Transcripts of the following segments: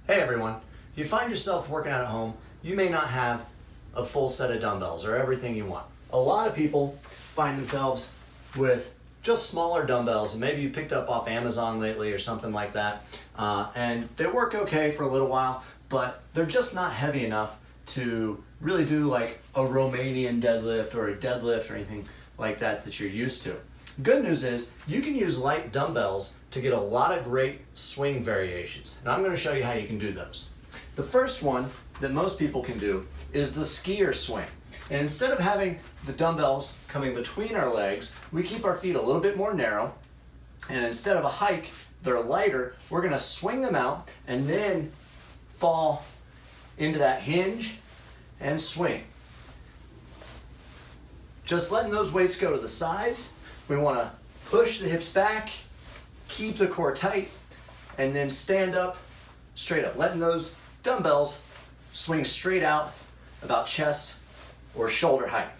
Hey everyone, if you find yourself working out at home, you may not have a full set of dumbbells or everything you want. A lot of people find themselves with just smaller dumbbells, and maybe you picked up off Amazon lately or something like that, and they work okay for a little while, but they're just not heavy enough to really do like a Romanian deadlift or a deadlift or anything like that that you're used to. Good news is you can use light dumbbells to get a lot of great swing variations, and I'm going to show you how you can do those. The first one that most people can do is the skier swing. And instead of having the dumbbells coming between our legs, we keep our feet a little bit more narrow, and instead of a hike, they're lighter. We're going to swing them out and then fall into that hinge and swing. Just letting those weights go to the sides. We want to push the hips back, keep the core tight, and then stand up, straight up. Letting those dumbbells swing straight out about chest or shoulder height.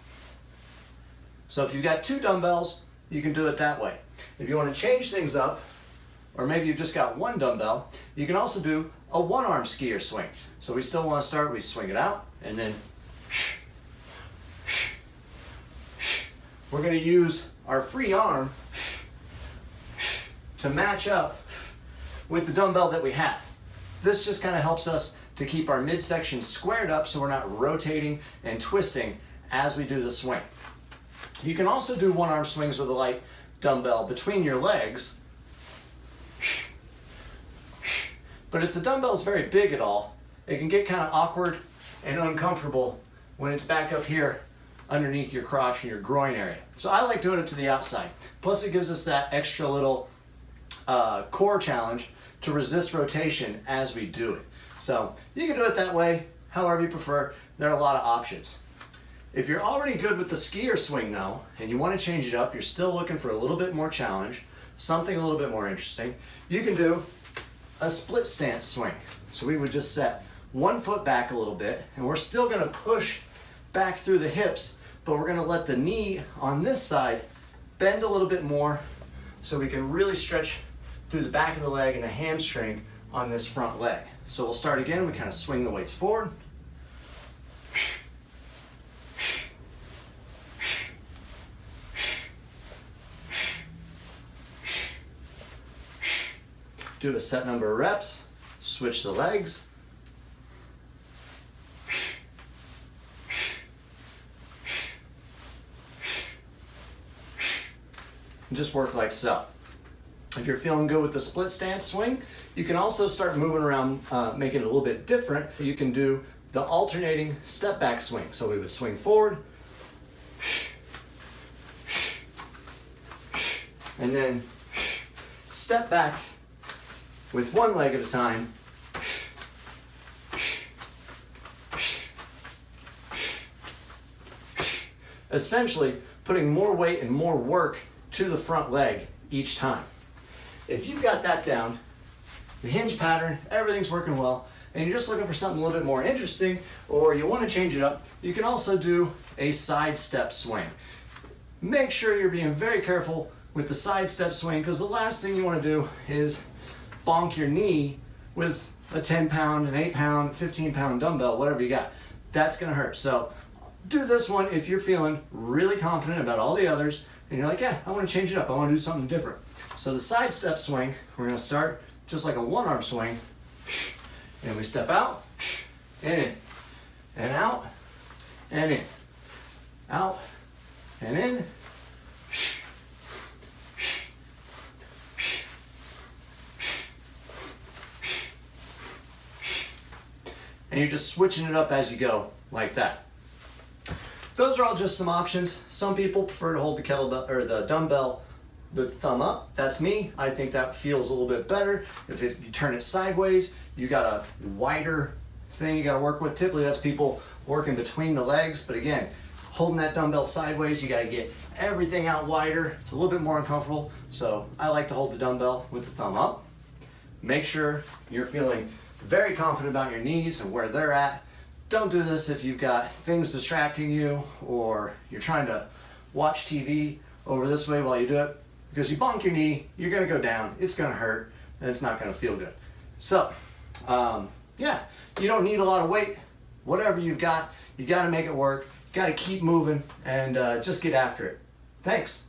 So if you've got two dumbbells, you can do it that way. If you want to change things up, or maybe you've just got one dumbbell, you can also do a one-arm skier swing. So we still want to start, we swing it out, and then we're going to use our free arm to match up with the dumbbell that we have. This just kind of helps us to keep our midsection squared up so we're not rotating and twisting as we do the swing. You can also do one-arm swings with a light dumbbell between your legs. But if the dumbbell is very big at all, it can get kind of awkward and uncomfortable when it's back up here underneath your crotch and your groin area. So I like doing it to the outside. Plus it gives us that extra little core challenge to resist rotation as we do it. So you can do it that way, however you prefer. There are a lot of options. If you're already good with the skier swing though, and you want to change it up, you're still looking for a little bit more challenge, something a little bit more interesting, you can do a split stance swing. So we would just set one foot back a little bit, and we're still going to push back through the hips, but we're going to let the knee on this side bend a little bit more so we can really stretch through the back of the leg and the hamstring on this front leg. So we'll start again. We kind of swing the weights forward. Do a set number of reps, switch the legs. And just work like so. If you're feeling good with the split stance swing, you can also start moving around, making it a little bit different. You can do the alternating step back swing. So we would swing forward, and then step back with one leg at a time. Essentially putting more weight and more work to the front leg each time. If you've got that down, the hinge pattern, everything's working well, and you're just looking for something a little bit more interesting, or you want to change it up, you can also do a side step swing. Make sure you're being very careful with the side step swing, because the last thing you want to do is bonk your knee with a 10-pound, an 8-pound, 15-pound dumbbell, whatever you got. That's going to hurt. So do this one if you're feeling really confident about all the others, and you're like, yeah, I want to change it up. I want to do something different. So the side step swing, we're going to start just like a one-arm swing, and we step out, and in, and out, and in, out, and in, and you're just switching it up as you go, like that. Those are all just some options. Some people prefer to hold the kettlebell or the dumbbell with thumb up. That's me. I think that feels a little bit better. If you turn it sideways, you got a wider thing you got to work with. Typically, that's people working between the legs. But again, holding that dumbbell sideways, you got to get everything out wider. It's a little bit more uncomfortable. So I like to hold the dumbbell with the thumb up. Make sure you're feeling very confident about your knees and where they're at. Don't do this if you've got things distracting you or you're trying to watch TV over this way while you do it, because you bonk your knee, you're gonna go down, it's gonna hurt, and it's not gonna feel good. So, Yeah, you don't need a lot of weight. Whatever you've got, you got to make it work. You got to keep moving and just get after it. Thanks.